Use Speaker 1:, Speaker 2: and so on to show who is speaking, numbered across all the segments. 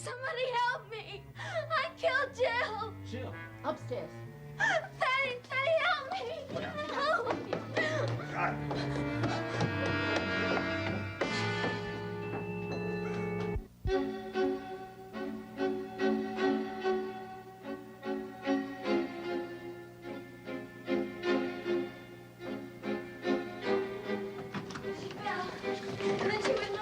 Speaker 1: Somebody help me! I killed Jill!
Speaker 2: Jill, upstairs.
Speaker 1: Patty, help me! Help me!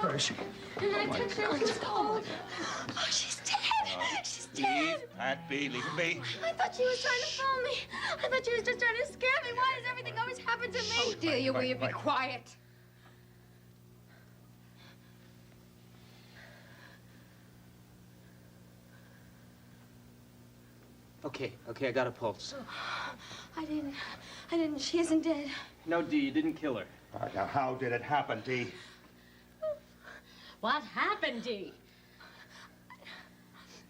Speaker 3: Where is she?
Speaker 1: And I touched her and she was cold. Oh, she's dead. She's dead.
Speaker 3: Leave Pat be. Leave her be.
Speaker 1: I thought she was trying to fool me. I thought she was just trying to scare me. Why does everything always happen to me?
Speaker 4: Oh, Delia, will you be quiet?
Speaker 2: Okay, I got a pulse.
Speaker 1: I didn't. She isn't dead.
Speaker 2: No, Dee, you didn't kill her.
Speaker 3: All right, now, how did it happen, Dee?
Speaker 4: What happened, Dee?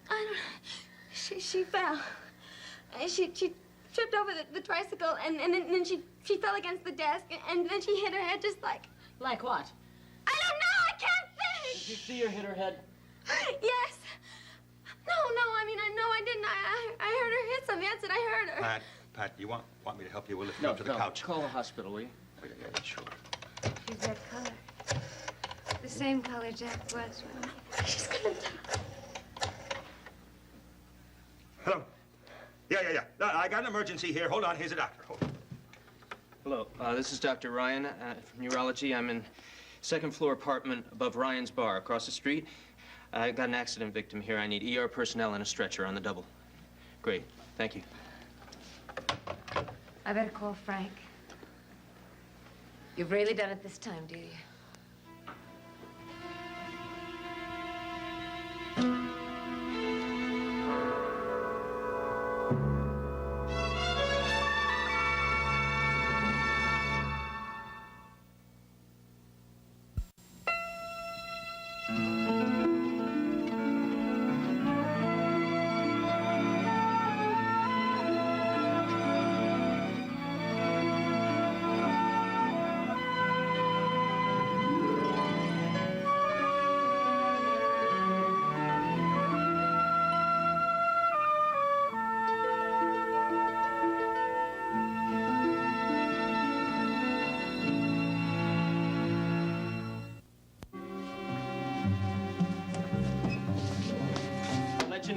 Speaker 1: I don't. She fell. She tripped over the tricycle and then she fell against the desk and then she hit her head just like.
Speaker 4: Like what?
Speaker 1: I don't know. I can't
Speaker 2: Did you
Speaker 1: think.
Speaker 2: see her hit her head?
Speaker 1: Yes. No. I mean, no, I didn't. I heard her hit something. That's it. I heard her.
Speaker 3: Pat, you want me to help you? We'll lift you up to the couch.
Speaker 2: Call the hospital, will you?
Speaker 3: Oh, yeah, sure.
Speaker 5: She's that color. The same color Jack was when
Speaker 1: She's gonna die.
Speaker 3: Hello. Yeah. No, I got an emergency here. Hold on. Here's a doctor. Hold on.
Speaker 2: Hello, this is Dr. Ryan from Neurology. I'm in second floor apartment above Ryan's bar across the street. I got an accident victim here. I need ER personnel and a stretcher on the double. Great, thank you.
Speaker 5: I better call Frank. You've really done it this time, Delia.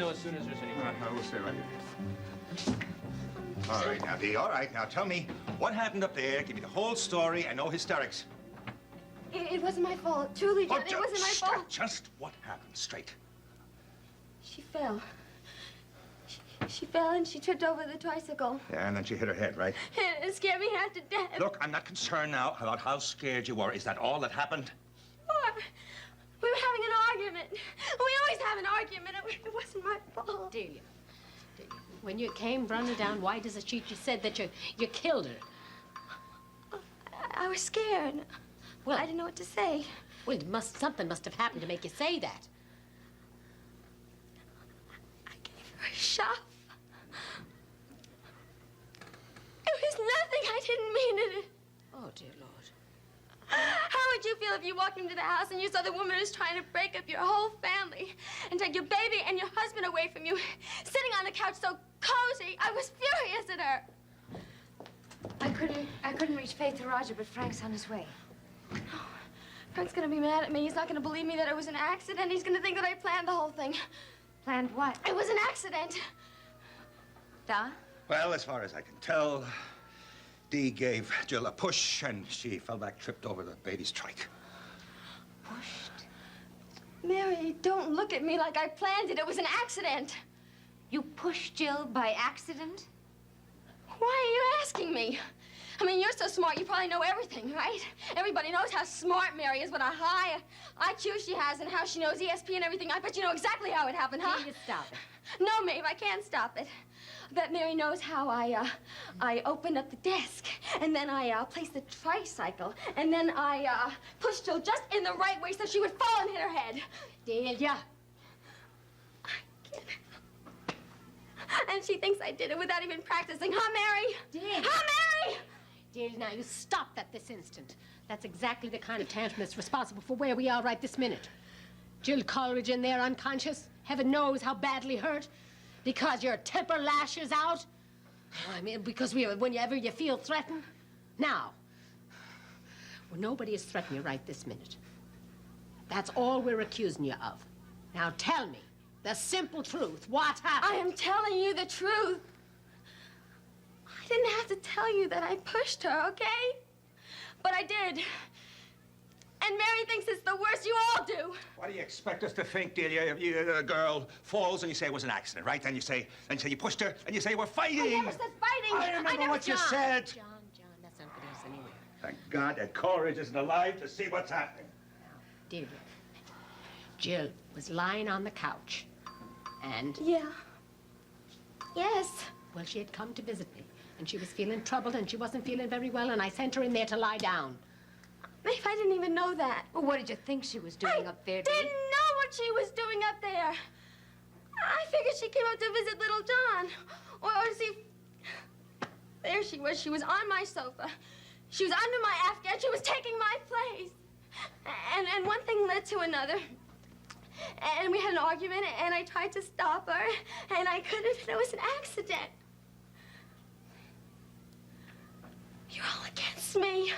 Speaker 2: As soon as there's any.
Speaker 3: We'll stay right here. All right, now, Dee. All right, now, tell me what happened up there. Give me the whole story and no hysterics.
Speaker 1: It wasn't my fault. Truly, John, it wasn't my fault.
Speaker 3: Just what happened, straight.
Speaker 1: She fell. She fell and she tripped over the tricycle.
Speaker 3: Yeah, and then she hit her head, right?
Speaker 1: It scared me half to death.
Speaker 3: Look, I'm not concerned now about how scared you were. Is that all that happened?
Speaker 1: What? We were having an argument. We always have an argument. It wasn't my fault.
Speaker 4: Delia, when you came running down white as a sheet, you said that you killed her.
Speaker 1: I was scared.
Speaker 4: Well,
Speaker 1: I didn't know what to say.
Speaker 4: Well, something must have happened to make you say that.
Speaker 1: I gave her a shove. It was nothing. I didn't mean it.
Speaker 4: Oh, dear Lord.
Speaker 1: How would you feel if you walked into the house and you saw the woman who's trying to break up your whole family and take your baby and your husband away from you, sitting on the couch so cozy? I was furious at her.
Speaker 5: I couldn't reach Faith or Roger, but Frank's on his way.
Speaker 1: Frank's gonna be mad at me. He's not gonna believe me that it was an accident. He's gonna think that I planned the whole thing.
Speaker 5: Planned what?
Speaker 1: It was an accident.
Speaker 5: Da?
Speaker 3: Well, as far as I can tell, Dee gave Jill a push, and she fell back, tripped over the baby's trike.
Speaker 5: Pushed?
Speaker 1: Mary, don't look at me like I planned it. It was an accident.
Speaker 5: You pushed Jill by accident?
Speaker 1: Why are you asking me? I mean, you're so smart, you probably know everything, right? Everybody knows how smart Mary is, what a high IQ she has, and how she knows ESP and everything. I bet you know exactly how it happened, huh?
Speaker 4: Delia, stop it.
Speaker 1: No, Maeve, I can't stop it. I bet Mary knows how I opened up the desk, and then I placed the tricycle, and then I pushed Jill just in the right way so she would fall and hit her head.
Speaker 4: Delia.
Speaker 1: I can't. And she thinks I did it without even practicing, huh, Mary?
Speaker 4: Delia.
Speaker 1: Huh, Mary?
Speaker 4: Delia, now you stop that this instant. That's exactly the kind of tantrum that's responsible for where we are right this minute. Jill Coleridge in there unconscious, heaven knows how badly hurt, because your temper lashes out. I mean, because whenever you feel threatened. Now, well, nobody is threatening you right this minute. That's all we're accusing you of. Now tell me the simple truth. What happened?
Speaker 1: I am telling you the truth. I didn't have to tell you that I pushed her, okay? But I did. And Mary thinks it's the worst. You all do.
Speaker 3: What do you expect us to think, Delia? A girl falls and you say it was an accident, right? Then you say you pushed her and you say we're fighting.
Speaker 1: I never said fighting.
Speaker 3: I remember what you
Speaker 4: John,
Speaker 3: said.
Speaker 4: John, that's not going to get us anywhere.
Speaker 3: Thank God that Coleridge isn't alive to see what's happening.
Speaker 4: Deirdre, Jill was lying on the couch, and...
Speaker 1: Yeah. Yes.
Speaker 4: Well, she had come to visit me, and she was feeling troubled, and she wasn't feeling very well, and I sent her in there to lie down.
Speaker 1: Maeve, I didn't even know that.
Speaker 5: Well, what did you think she was doing up there,
Speaker 1: I
Speaker 5: Dee?
Speaker 1: didn't know what she was doing up there. I figured she came up to visit little John. Or see... There she was. She was on my sofa. She was under my Afghan. She was taking my place. And one thing led to another. And we had an argument, and I tried to stop her, and I couldn't, and it was an accident. You're all against me.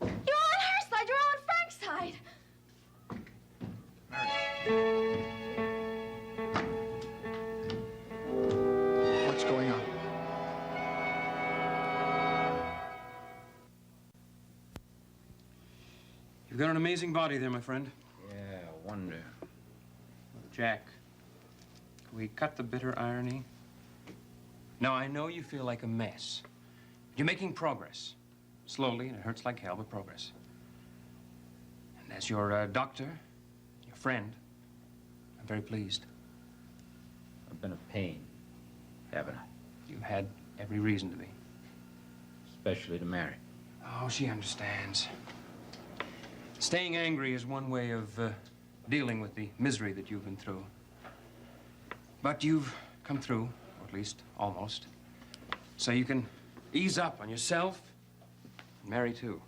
Speaker 1: You're on her side. You're on Frank's side.
Speaker 6: What's going on?
Speaker 7: You've got an amazing body there, my friend.
Speaker 8: Yeah, wonder.
Speaker 7: Jack, can we cut the bitter irony? Now, I know you feel like a mess. You're making progress. Slowly, and it hurts like hell, but progress. And as your doctor, your friend, I'm very pleased.
Speaker 8: I've been a pain, haven't I?
Speaker 7: You had every reason to be.
Speaker 8: Especially to Mary.
Speaker 7: Oh, she understands. Staying angry is one way of dealing with the misery that you've been through. But you've come through, or at least almost. So you can ease up on yourself, and Mary too.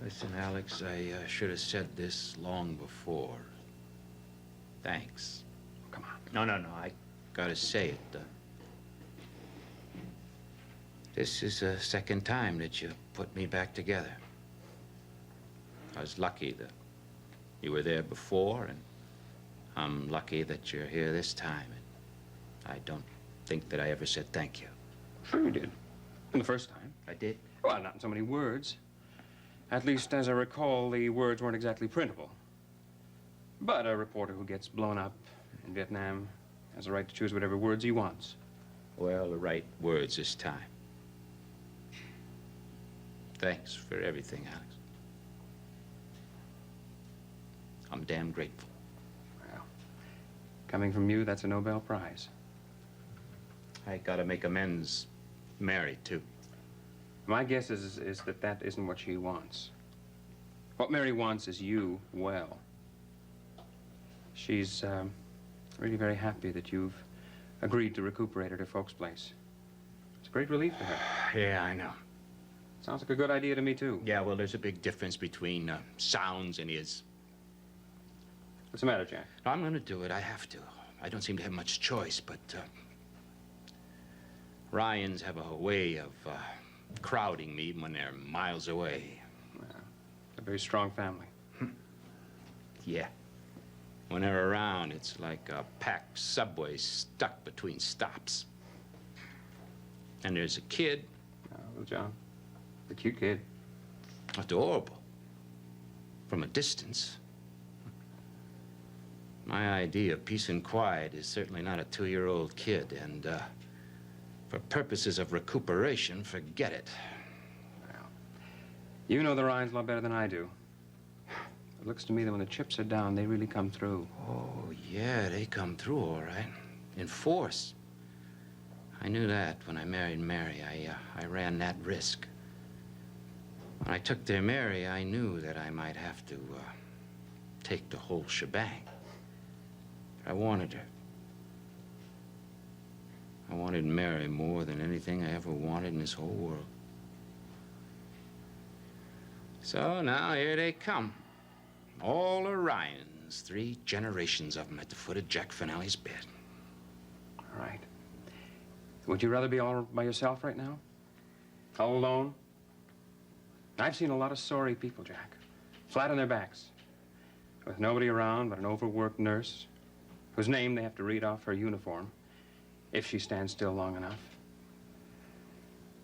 Speaker 8: Listen, Alex, I should have said this long before. Thanks.
Speaker 7: Come on.
Speaker 8: No, I gotta say it. This is the second time that you put me back together. I was lucky that you were there before, and I'm lucky that you're here this time. And I don't think that I ever said thank you.
Speaker 7: Sure you did. And the first time.
Speaker 8: I did?
Speaker 7: Well, not in so many words. At least, as I recall, the words weren't exactly printable. But a reporter who gets blown up in Vietnam has a right to choose whatever words he wants.
Speaker 8: Well, the right words this time. Thanks for everything, Alex. I'm damn grateful.
Speaker 7: Well, coming from you, that's a Nobel Prize.
Speaker 8: I gotta make amends, Mary, too.
Speaker 7: My guess is that that isn't what she wants. What Mary wants is you well. She's really very happy that you've agreed to recuperate at her folks' place. It's a great relief for her.
Speaker 8: Yeah, I know.
Speaker 7: Sounds like a good idea to me, too.
Speaker 8: Yeah, well, there's a big difference between sounds and is.
Speaker 7: What's the matter, Jack?
Speaker 8: No, I'm gonna do it. I have to. I don't seem to have much choice, but Ryans have a way of crowding me even when they're miles away.
Speaker 7: Well, a very strong family.
Speaker 8: Yeah. When they're around, it's like a packed subway stuck between stops. And there's a kid.
Speaker 7: Oh, well, John, the cute kid.
Speaker 8: Adorable. From a distance. My idea of peace and quiet is certainly not a 2-year-old kid, and for purposes of recuperation, forget it.
Speaker 7: Well, you know the Ryans a lot better than I do. It looks to me that when the chips are down, they really come through.
Speaker 8: Oh, yeah, they come through, all right. In force. I knew that when I married Mary. I ran that risk. When I took their Mary, I knew that I might have to take the whole shebang. But I wanted her. I wanted Mary more than anything I ever wanted in this whole world. So now here they come. All Orions, 3 generations of them at the foot of Jack Finelli's bed.
Speaker 7: All right. Would you rather be all by yourself right now? All alone? I've seen a lot of sorry people, Jack. Flat on their backs. With nobody around but an overworked nurse whose name they have to read off her uniform if she stands still long enough.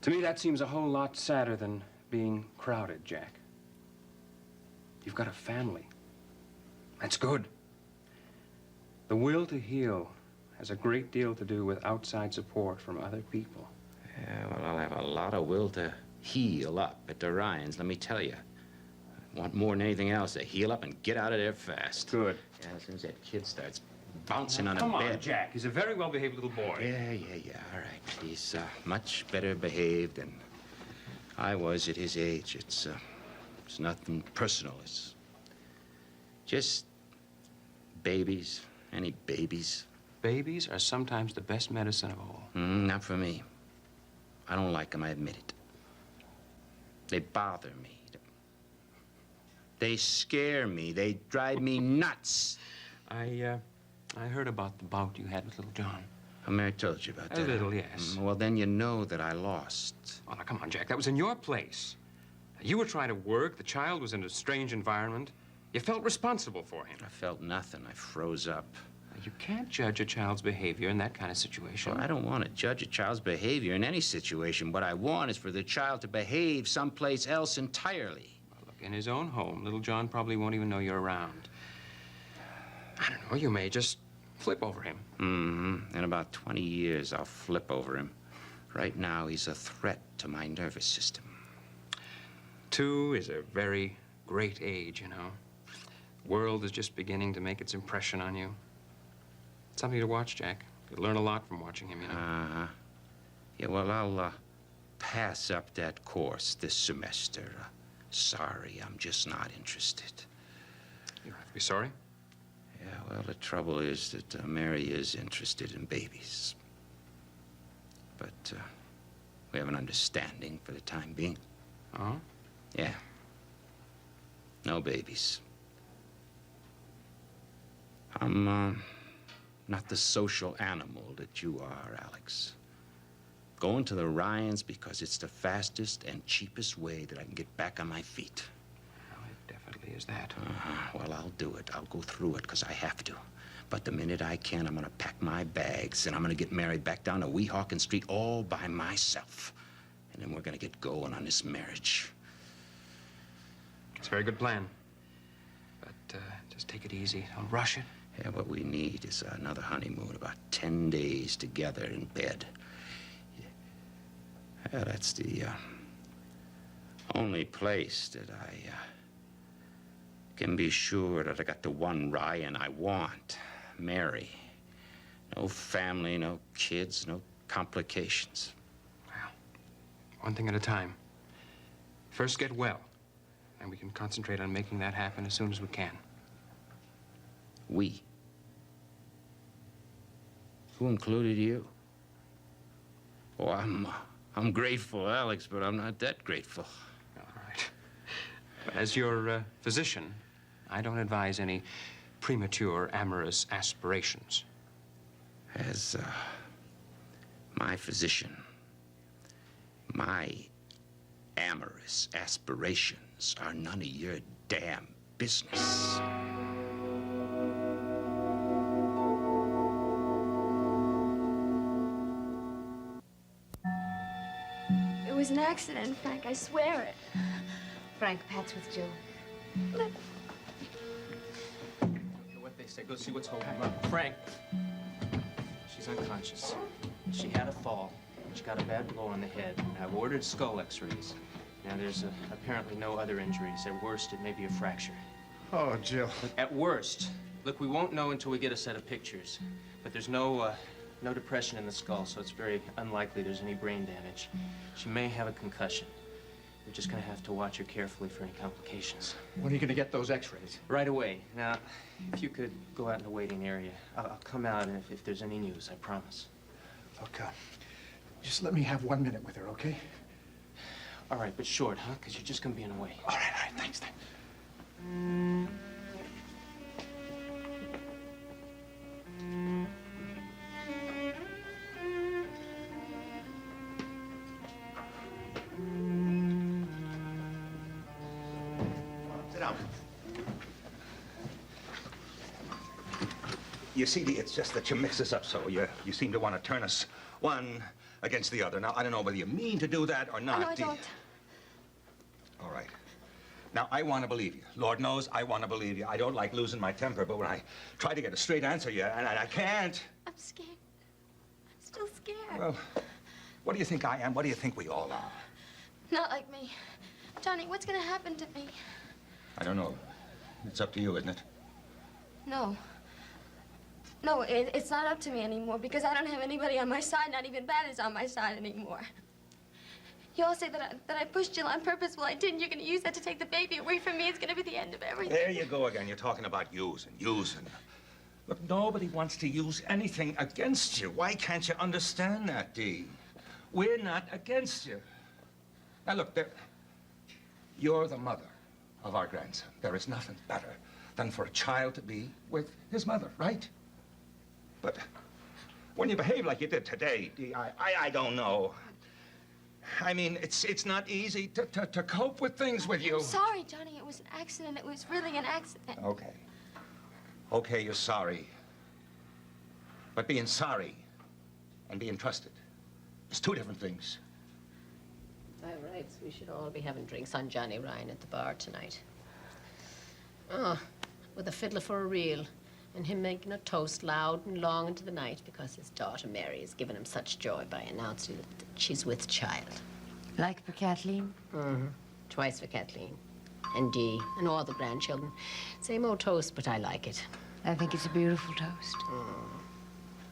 Speaker 7: To me, that seems a whole lot sadder than being crowded, Jack. You've got a family. That's good. The will to heal has a great deal to do with outside support from other people.
Speaker 8: Yeah, well, I'll have a lot of will to heal up at the Ryans, let me tell you. I want more than anything else to heal up and get out of there fast.
Speaker 7: Good.
Speaker 8: Yeah, as soon as that kid starts bouncing on the
Speaker 7: Come
Speaker 8: bed.
Speaker 7: on, Jack. He's a very well-behaved little boy.
Speaker 8: Yeah, all right. He's much better behaved than I was at his age. It's nothing personal. It's just babies. Any babies?
Speaker 7: Babies are sometimes the best medicine of all.
Speaker 8: Not for me. I don't like them, I admit it. They bother me. They scare me. They drive me nuts.
Speaker 7: I heard about the bout you had with little John.
Speaker 8: I mean, I told you about that.
Speaker 7: A little, yes.
Speaker 8: Well, then you know that I lost.
Speaker 7: Oh, now, come on, Jack. That was in your place. You were trying to work. The child was in a strange environment. You felt responsible for him.
Speaker 8: I felt nothing. I froze up.
Speaker 7: You can't judge a child's behavior in that kind of situation.
Speaker 8: Well, I don't want to judge a child's behavior in any situation. What I want is for the child to behave someplace else entirely.
Speaker 7: Well, look, in his own home, little John probably won't even know you're around. I don't know. You may just flip over him.
Speaker 8: In about 20 years, I'll flip over him. Right now, he's a threat to my nervous system.
Speaker 7: 2 is a very great age, you know. World is just beginning to make its impression on you. It's something to watch, Jack. You'll learn a lot from watching him, you know.
Speaker 8: Yeah, well, I'll pass up that course this semester. Sorry, I'm just not interested.
Speaker 7: You don't have to be sorry.
Speaker 8: Yeah, well, the trouble is that Mary is interested in babies. But we have an understanding for the time being.
Speaker 7: Oh?
Speaker 8: Yeah. No babies. I'm not the social animal that you are, Alex. Going to the Ryans because it's the fastest and cheapest way that I can get back on my feet.
Speaker 7: Well, it definitely is that.
Speaker 8: Well, I'll do it. I'll go through it because I have to. But the minute I can, I'm going to pack my bags and I'm going to get married back down to Weehawken Street all by myself. And then we're going to get going on this marriage.
Speaker 7: It's a very good plan. But just take it easy. Don't rush it.
Speaker 8: Yeah, what we need is another honeymoon, about 10 days together in bed. Yeah, that's the only place that I can be sure that I got the one Ryan I want, Mary. No family, no kids, no complications.
Speaker 7: Well, one thing at a time. First get well, and we can concentrate on making that happen as soon as we can.
Speaker 8: We? Who included you? Oh, I'm grateful, Alex, but I'm not that grateful.
Speaker 7: All right. As your physician, I don't advise any premature amorous aspirations.
Speaker 8: As my physician, my amorous aspirations are none of your damn business.
Speaker 1: It was an accident, Frank. I swear it.
Speaker 5: Frank, Pat's with Jill.
Speaker 2: What they say. Go see what's holding her up. Frank. She's unconscious. She had a fall. She got a bad blow on the head. I've ordered skull x-rays. Now, there's apparently no other injuries. At worst, it may be a fracture.
Speaker 6: Oh, Jill.
Speaker 2: At worst. Look, we won't know until we get a set of pictures. But there's no depression in the skull, so it's very unlikely there's any brain damage. She may have a concussion. We're just gonna have to watch her carefully for any complications.
Speaker 6: When are you going to get those x-rays?
Speaker 2: Right away. Now, if you could go out in the waiting area, I'll come out if there's any news, I promise.
Speaker 6: Look, just let me have 1 minute with her, okay?
Speaker 2: All right, but short, huh? Because you're just gonna be in the way.
Speaker 6: All right, thanks.
Speaker 3: You see, it's just that you mix us up so. You seem to want to turn us one against the other. Now, I don't know whether you mean to do that or not.
Speaker 1: No, I don't.
Speaker 3: All right. Now, I want to believe you. Lord knows I want to believe you. I don't like losing my temper, but when I try to get a straight answer, and I can't.
Speaker 1: I'm scared. I'm still scared.
Speaker 3: Well, what do you think I am? What do you think we all are?
Speaker 1: Not like me. Johnny, what's gonna happen to me?
Speaker 3: I don't know. It's up to you, isn't it?
Speaker 1: No. No, it's not up to me anymore because I don't have anybody on my side. Not even Bat is on my side anymore. You all say that I pushed Jill on purpose. Well, I didn't. You're gonna use that to take the baby away from me. It's gonna be the end of everything.
Speaker 3: There you go again. You're talking about using. Look, nobody wants to use anything against you. Why can't you understand that, Dee? We're not against you. Now, look, you're the mother of our grandson. There is nothing better than for a child to be with his mother, right? But when you behave like you did today, Dee, I don't know. I mean, it's not easy to cope with things with you.
Speaker 1: I'm sorry, Johnny. It was an accident. It was really an accident.
Speaker 3: Okay. Okay, you're sorry. But being sorry and being trusted is two different things.
Speaker 4: By rights, we should all be having drinks on Johnny Ryan at the bar tonight. Oh, with a fiddler for a reel, and him making a toast loud and long into the night because his daughter Mary has given him such joy by announcing that she's with child.
Speaker 5: Like for Kathleen?
Speaker 4: Mm-hmm. Twice for Kathleen. And Dee, and all the grandchildren. Same old toast, but I like it.
Speaker 5: I think it's a beautiful toast.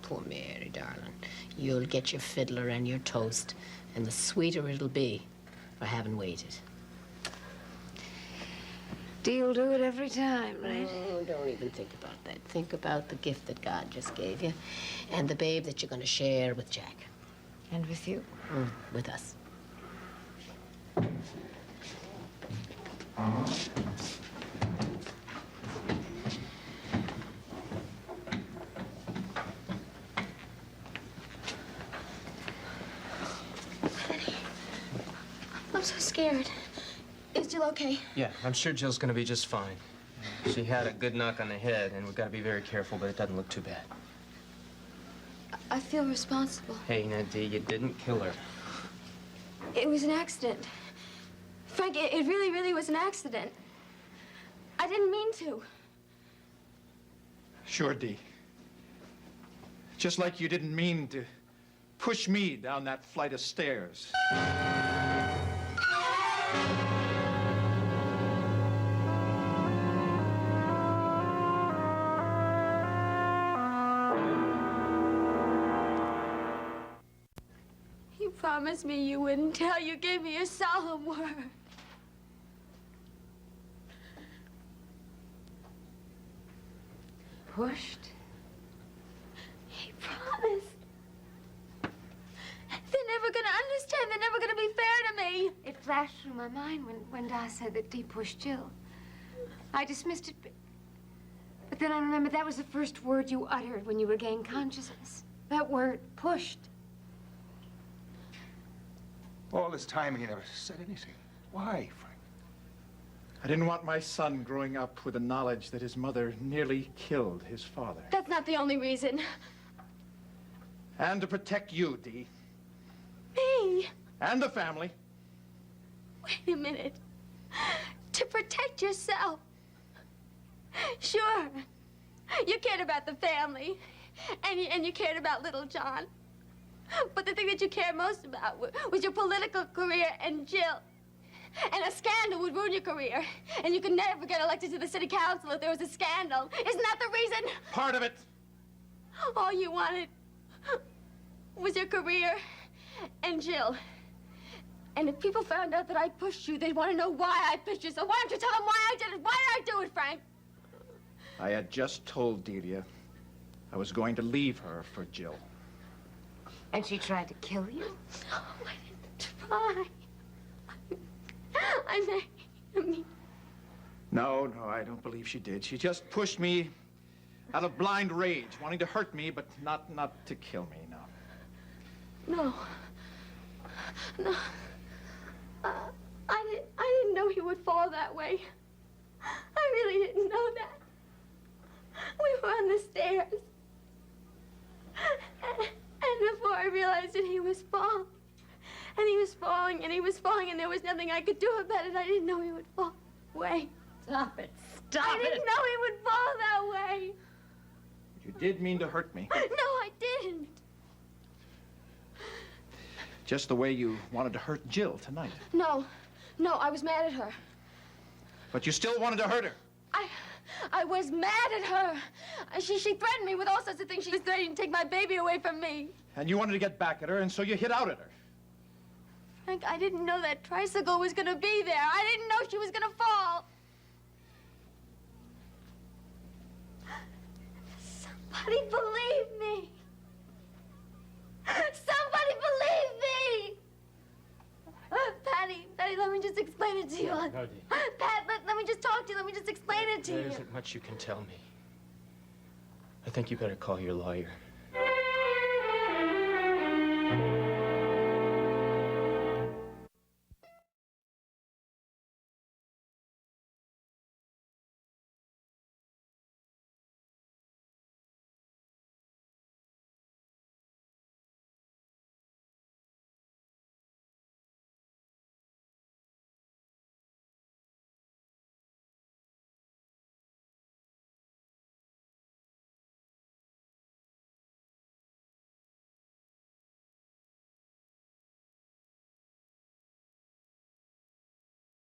Speaker 4: Poor Mary, darling. You'll get your fiddler and your toast, and the sweeter it'll be for having waited.
Speaker 5: Dee'll do it every time, right?
Speaker 4: Oh, don't even think about that. Think about the gift that God just gave you, and the babe that you're going to share with Jack.
Speaker 5: And with you?
Speaker 4: With us.
Speaker 1: I'm so scared. Is Jill okay?
Speaker 2: Yeah, I'm sure Jill's gonna be just fine. She had a good knock on the head, and we've got to be very careful, but it doesn't look too bad.
Speaker 1: I feel responsible.
Speaker 2: Hey, now, Dee, you didn't kill her.
Speaker 1: It was an accident. Frank, it really, really was an accident. I didn't mean to.
Speaker 6: Sure, Dee. Just like you didn't mean to push me down that flight of stairs.
Speaker 1: You promised me you wouldn't tell. You gave me a solemn word.
Speaker 5: Pushed?
Speaker 1: He promised. They're never gonna understand. They're never gonna be fair to me.
Speaker 5: It flashed through my mind when Da said that Dee pushed Jill. I dismissed it, but then I remembered that was the first word you uttered when you regained consciousness. That word, pushed.
Speaker 3: All this time and you never said anything. Why, Frank?
Speaker 6: I didn't want my son growing up with the knowledge that his mother nearly killed his father.
Speaker 1: That's not the only reason.
Speaker 6: And to protect you, Dee.
Speaker 1: Me?
Speaker 6: And the family.
Speaker 1: Wait a minute. To protect yourself. Sure. You cared about the family. And you cared about little John. But the thing that you cared most about was your political career and Jill. And a scandal would ruin your career. And you could never get elected to the city council if there was a scandal. Isn't that the reason?
Speaker 6: Part of it.
Speaker 1: All you wanted was your career and Jill. And if people found out that I pushed you, they'd want to know why I pushed you. So why don't you tell them why I did it? Why did I do it, Frank?
Speaker 6: I had just told Delia I was going to leave her for Jill.
Speaker 5: And she tried to kill you?
Speaker 1: Oh, I didn't try. I mean...
Speaker 6: No, I don't believe she did. She just pushed me out of blind rage, wanting to hurt me, but not to kill me, no.
Speaker 1: No. No. I didn't know he would fall that way. I really didn't know that. We were on the stairs. stairs. And before I realized it, he was falling. And he was falling, and he was falling, and there was nothing I could do about it. I didn't know he would fall away.
Speaker 4: Stop it. Stop
Speaker 1: I
Speaker 4: it.
Speaker 1: didn't know he would fall that way.
Speaker 6: You did mean to hurt me.
Speaker 1: No, I didn't.
Speaker 6: Just the way you wanted to hurt Jill tonight.
Speaker 1: No, I was mad at her.
Speaker 6: But you still wanted to hurt her.
Speaker 1: I was mad at her. She threatened me with all sorts of things. She was threatening to take my baby away from me.
Speaker 6: And you wanted to get back at her, and so you hit out at her.
Speaker 1: Frank, I didn't know that tricycle was gonna be there. I didn't know she was gonna fall. Somebody believe me. Somebody believe me. Patty, let me just explain it to you.
Speaker 9: No, Dee.
Speaker 1: Pat, let me just talk to you. Let me just explain it to
Speaker 9: There
Speaker 1: you.
Speaker 9: isn't much you can tell me. I think you better call your lawyer.